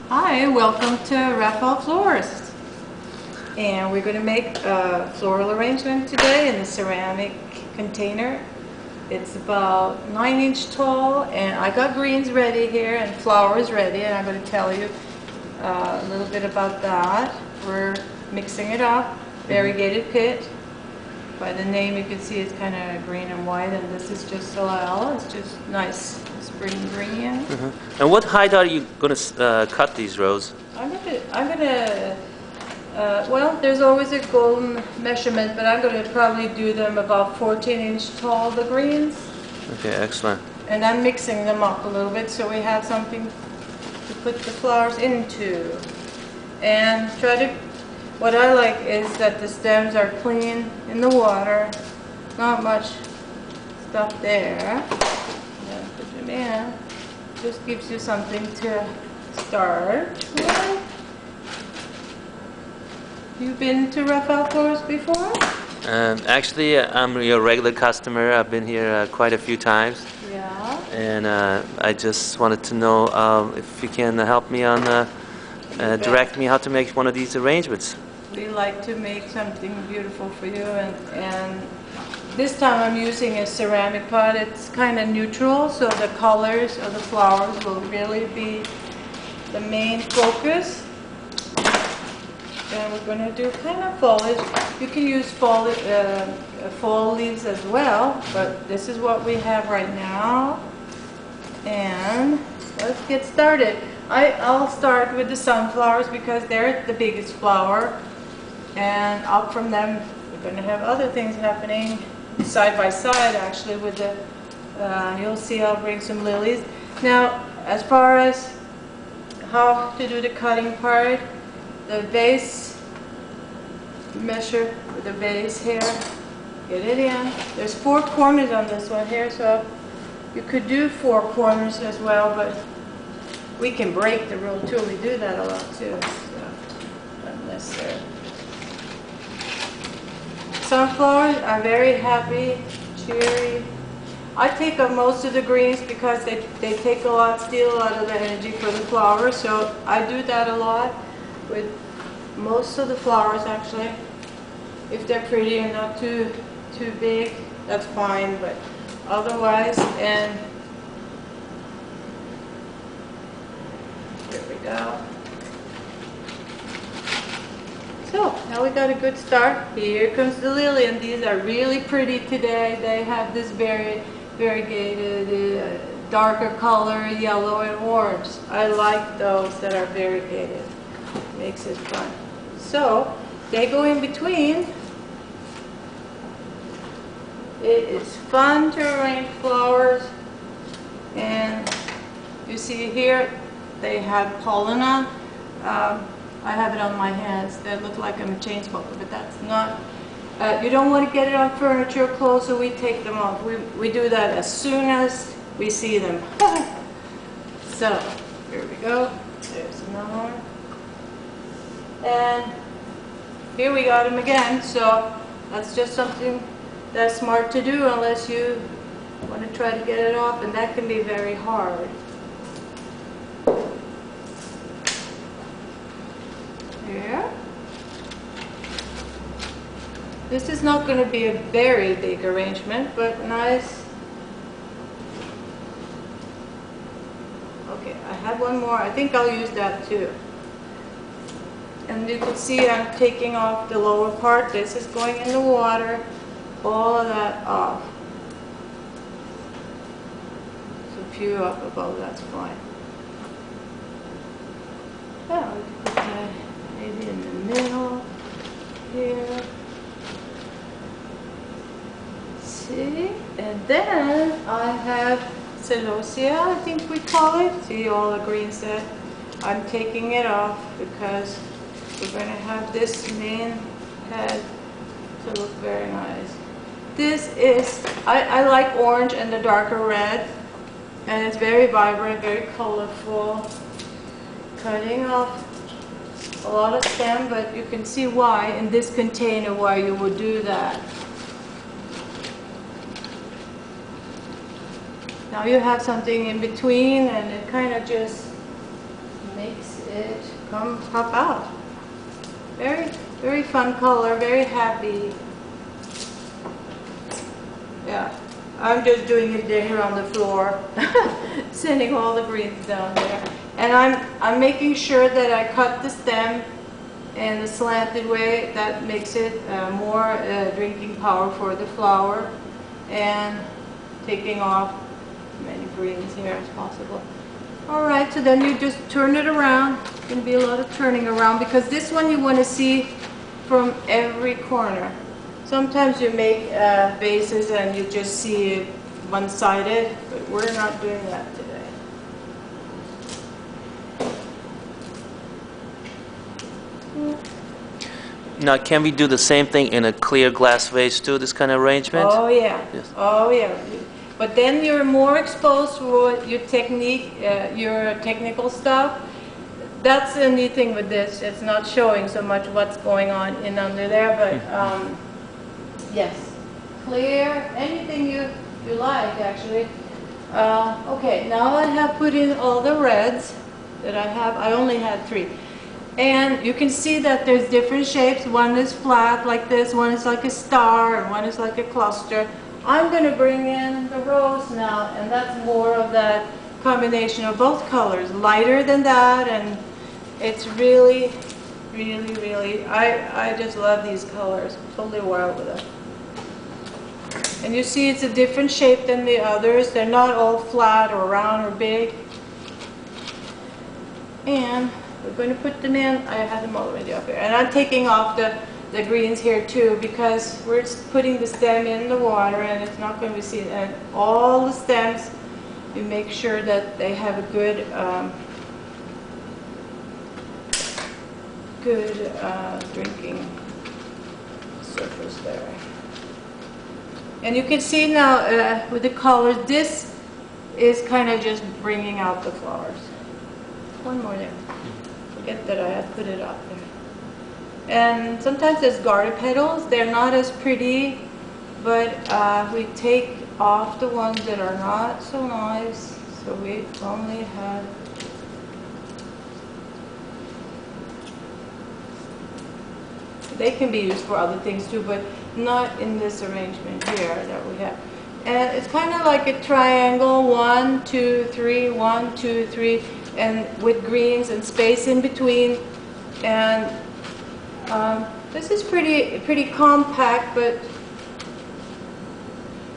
Hi, welcome to Rafael Florist. And we're going to make a floral arrangement today in a ceramic container. It's about 9-inch tall, and I got greens ready here and flowers ready, and I'm going to tell you a little bit about that. We're mixing it up, variegated pit. By the name you can see it's kind of green and white, and this is just Solal. It's just nice spring green. And what height are you going to cut these rows? Well, there's always a golden measurement, but I'm going to probably do them about 14-inch tall, the greens. Okay, excellent. And I'm mixing them up a little bit so we have something to put the flowers into. And what I like is that the stems are clean in the water, not much stuff there. Put them in. Just gives you something to start with. You've been to Rafael Florist before? Actually, I'm your regular customer. I've been here quite a few times. Yeah. And I just wanted to know if you can help me on direct me how to make one of these arrangements. We like to make something beautiful for you, and this time I'm using a ceramic pot. It's kind of neutral, so the colors of the flowers will really be the main focus. And we're going to do kind of foliage. You can use fall leaves as well, but this is what we have right now. And let's get started. I'll start with the sunflowers because they're the biggest flower. And up from them, we're going to have other things happening side by side, actually, with the, you'll see I'll bring some lilies. Now, as far as how to do the cutting part, the base, measure with the base here, get it in. There's 4 corners on this one here, so you could do 4 corners as well, but we can break the rule too. We do that a lot too, so unnecessary. Sunflowers are very happy, cheery. I take up most of the greens because they steal a lot of the energy for the flowers, so I do that a lot with most of the flowers actually. If they're pretty and not too big, that's fine, but otherwise, and there we go. So now we got a good start. Here comes the lily, and these are really pretty today. They have this very variegated, darker color, yellow and orange. I like those that are variegated. Makes it fun. So they go in between. It is fun to arrange flowers, and you see here they have pollen on. I have it on my hands. They look like I'm a chain smoker, but that's not. You don't want to get it on furniture or clothes, so we take them off. We do that as soon as we see them. So here we go. There's another one. And here we got them again, so that's just something that's smart to do unless you want to try to get it off, and that can be very hard. Here. This is not going to be a very big arrangement, but nice. Okay, I have one more. I think I'll use that too. And you can see I'm taking off the lower part. This is going in the water. All of that off. So a few up above, that's fine. Yeah, we can put that maybe in the middle here. See? And then I have celosia, I think we call it. See all the green set? I'm taking it off because we're going to have this main head to look very nice. This is, I like orange and the darker red, and it's very vibrant, very colorful. Cutting off a lot of stem, but you can see why in this container why you would do that. Now you have something in between, and it kind of just makes it come pop out. Very, very fun color, very happy. Yeah, I'm just doing it there here on the floor, sending all the greens down there. And I'm making sure that I cut the stem in a slanted way that makes it more drinking power for the flower, and taking off as many greens here as possible. All right, so then you just turn it around. It's going to be a lot of turning around because this one you want to see from every corner. Sometimes you make vases and you just see it one-sided, but we're not doing that today. Now, can we do the same thing in a clear glass vase too, this kind of arrangement? Oh yeah, Yes. oh yeah. But then you're more exposed for your technique, your technical stuff. That's the neat thing with this. It's not showing so much what's going on in under there, but yes, clear, anything you like actually. Okay, now I have put in all the reds that I have. I only had 3. And you can see that there's different shapes. One is flat like this, one is like a star, and one is like a cluster. I'm going to bring in the rose now, and that's more of that combination of both colors, lighter than that, and it's really, really, really, I just love these colors. Totally wild with it. And you see it's a different shape than the others. They're not all flat or round or big. And we're going to put them in. I have them already up here. And I'm taking off the greens here too, because we're putting the stem in the water and it's not going to be seen. And all the stems, you make sure that they have a good drinking surface there. And you can see now with the colors, this is kind of just bringing out the flowers. One more there. Forget that I had put it up there. And sometimes there's garter petals. They're not as pretty, but we take off the ones that are not so nice. So we only have they can be used for other things too, but not in this arrangement here that we have. And it's kind of like a triangle, 1, 2, 3, 1, 2, 3, and with greens and space in between. And this is pretty compact, but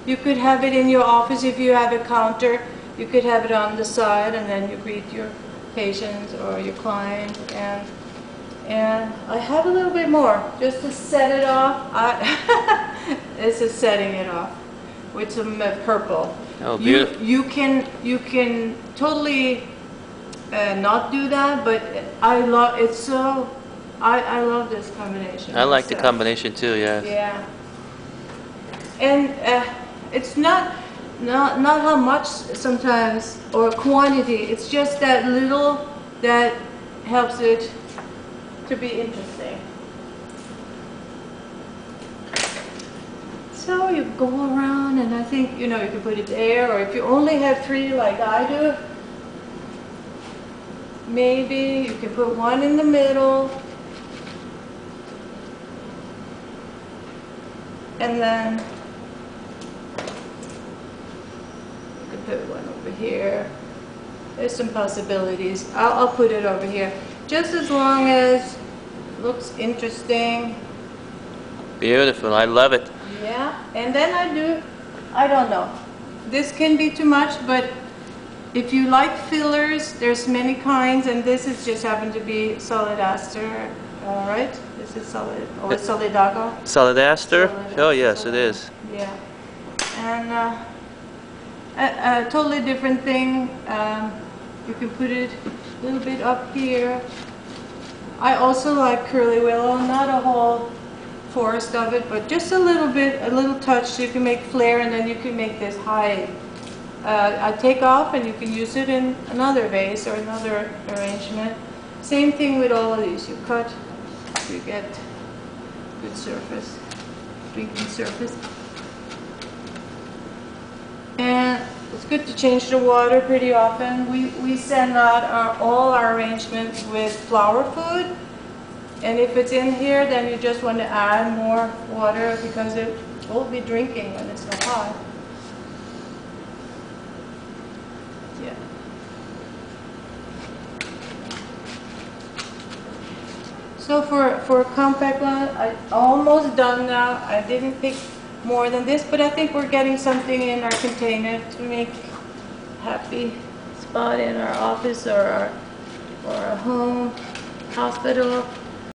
you could have it in your office if you have a counter. You could have it on the side, and then you greet your patients or your client. And I have a little bit more just to set it off. This is setting it off with some purple. Oh, beautiful. You can totally not do that, but I love it so. I love this combination. I like the combination too. Yes. Yeah. And it's not how much sometimes or quantity. It's just that little that helps it to be interesting. So you go around, and I think you can put it there, or if you only have 3 like I do, maybe you can put one in the middle, and then you can put one over here. There's some possibilities. I'll put it over here, just as long as it looks interesting. Beautiful. I love it. Yeah, and then I don't know. This can be too much, but if you like fillers, there's many kinds, and this is just happen to be solid aster, right? This is solid, or solidago. Solid aster? Oh yes, it is. Yeah, and a totally different thing. You can put it a little bit up here. I also like curly willow, not a whole forest of it, but just a little bit, a little touch, so you can make flare, and then you can make this high. I take off, and you can use it in another vase or another arrangement. Same thing with all of these. You cut, you get good surface, drinking surface. And It's good to change the water pretty often. We send out all our arrangements with flower food. And if it's in here, then you just want to add more water because it will be drinking when it's so hot. Yeah. So for a compact one, I'm almost done now. I didn't pick more than this, but I think we're getting something in our container to make happy spot in our office or our home, hospital.